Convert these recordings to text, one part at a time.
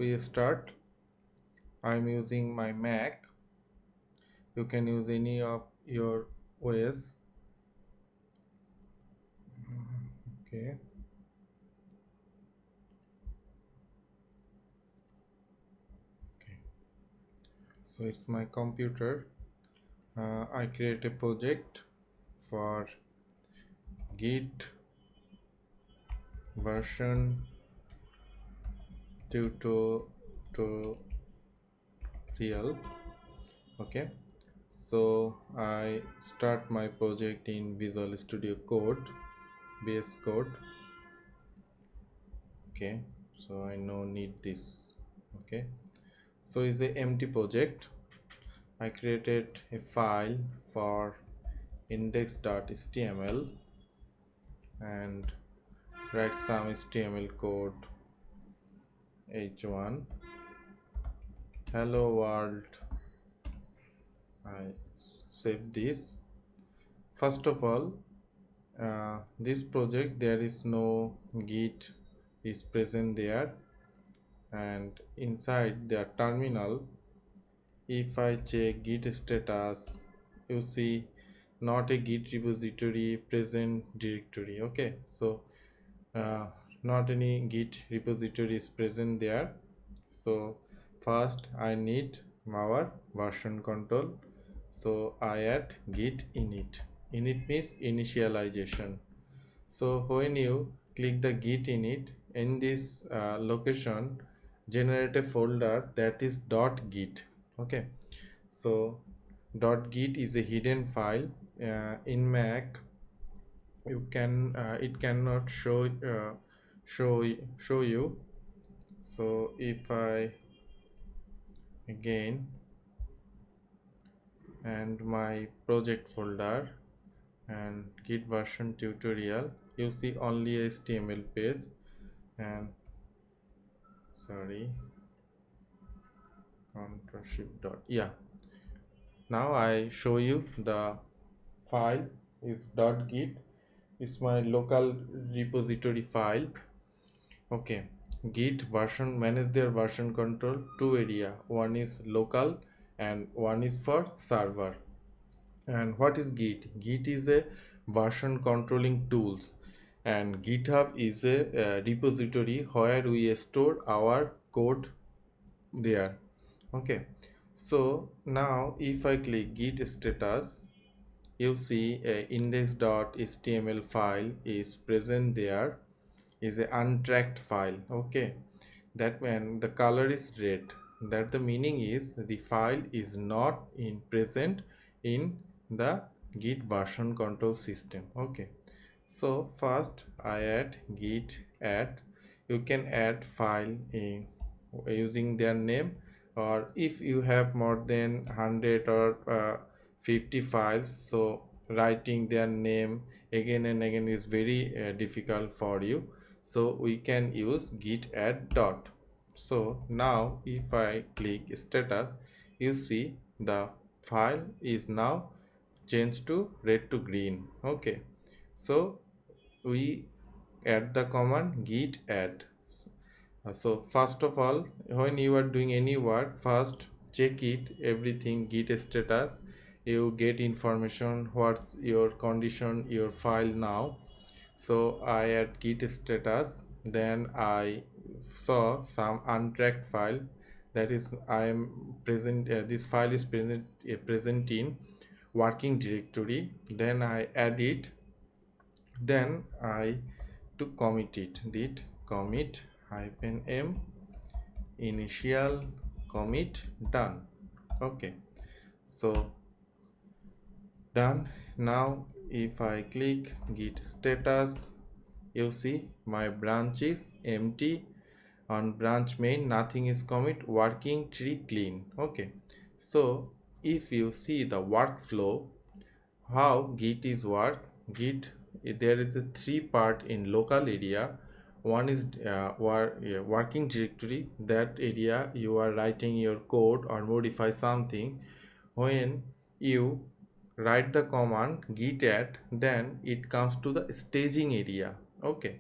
we start. I'm using my Mac. You can use any of your OS. Okay. So it's my computer. I create a project for Git version tutorial. Okay, so I start my project in Visual Studio Code, base code. Okay, so I no need this. Okay, so it's a empty project. I created a file for index.html and write some HTML code. H1 hello world. I save this. First of all, this project there is no git is present there, and inside the terminal if I check git status, you see not a git repository present directory. Okay, so uh, not any git repository is present there. So first I need our version control, so I add git init. Init means initialization. So when you click the git init, in this location generate a folder that is .git. Okay, so .git is a hidden file. In Mac you can it cannot show you. So if I again and my project folder and git version tutorial, you see only HTML page. And sorry, Ctrl Shift dot, yeah, now I show you the file is .git. It's my local repository file. Okay, git version manage their version control, two area, one is local and one is for server. And what is git? Git is a version controlling tools, and GitHub is a repository where we store our code there. Okay, so now if I click git status, you see a index.html file is present there, is a untracked file. Okay, that when the color is red, that the meaning is the file is not in present in the git version control system. Okay, so first I add git add. You can add file in using their name, or if you have more than 100 or 50 files, so writing their name again and again is very difficult for you, so we can use git add dot. So now if I click status, you see the file is now changed to red to green. Okay, so we add the command git add. So first of all, when you are doing any work, first check it everything git status. You get information what's your condition, your file now. So I add git status, then I saw some untracked file, that is I am present, this file is present in working directory. Then I add it, then I to commit it, did commit -m initial commit done. Okay, so done. Now if I click git status, you see my branch is empty. On branch main nothing is commit, working tree clean. Okay, so if you see the workflow how git is work, git there is a three part in local area. One is working directory, that area you are writing your code or modify something. When you write the command git add, then it comes to the staging area. Okay,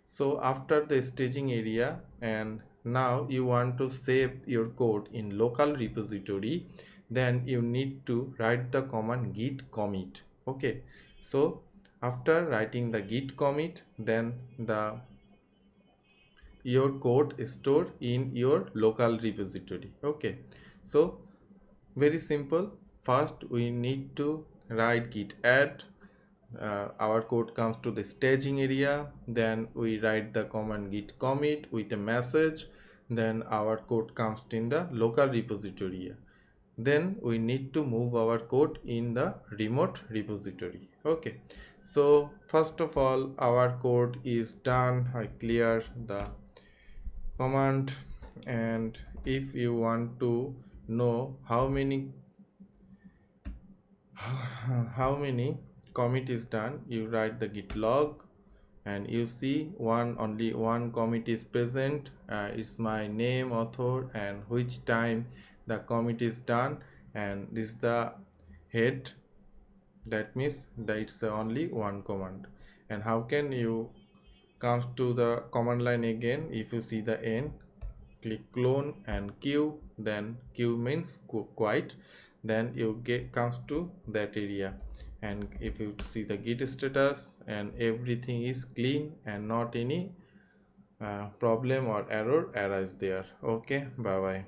so after the staging area, and now you want to save your code in local repository, then you need to write the command git commit. Okay, so after writing the git commit, then your code is stored in your local repository. Okay, so very simple. First we need to write git add. Our code comes to the staging area, then we write the command git commit with a message, then our code comes in the local repository. Then we need to move our code in the remote repository. Okay, so first of all our code is done. I clear the command, and if you want to know how many commit is done, you write the git log, and you see only one commit is present. It's my name, author, and which time the commit is done, and this is the head. That means that it's only one command. And how can you comes to the command line again? If you see the n, click clone and q, then q means quite, then you get comes to that area, and if you see the git status, and everything is clean and not any problem or error arise there. Okay, bye bye.